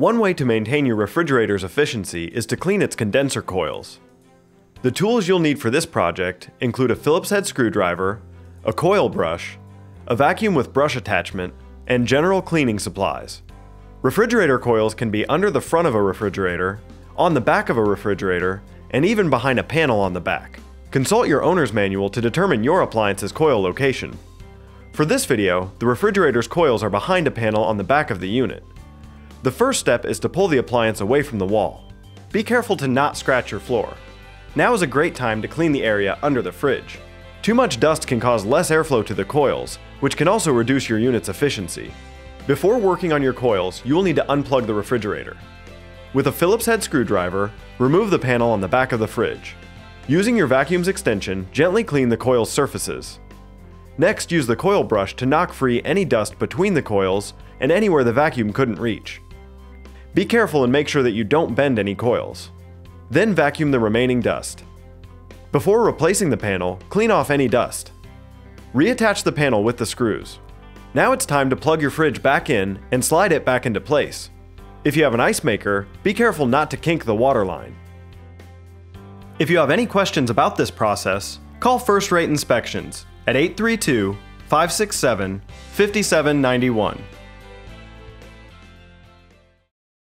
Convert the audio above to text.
One way to maintain your refrigerator's efficiency is to clean its condenser coils. The tools you'll need for this project include a Phillips head screwdriver, a coil brush, a vacuum with brush attachment, and general cleaning supplies. Refrigerator coils can be under the front of a refrigerator, on the back of a refrigerator, and even behind a panel on the back. Consult your owner's manual to determine your appliance's coil location. For this video, the refrigerator's coils are behind a panel on the back of the unit. The first step is to pull the appliance away from the wall. Be careful to not scratch your floor. Now is a great time to clean the area under the fridge. Too much dust can cause less airflow to the coils, which can also reduce your unit's efficiency. Before working on your coils, you will need to unplug the refrigerator. With a Phillips head screwdriver, remove the panel on the back of the fridge. Using your vacuum's extension, gently clean the coil's surfaces. Next, use the coil brush to knock free any dust between the coils and anywhere the vacuum couldn't reach. Be careful and make sure that you don't bend any coils. Then vacuum the remaining dust. Before replacing the panel, clean off any dust. Reattach the panel with the screws. Now it's time to plug your fridge back in and slide it back into place. If you have an ice maker, be careful not to kink the water line. If you have any questions about this process, call First Rate Inspections at 832-567-5791.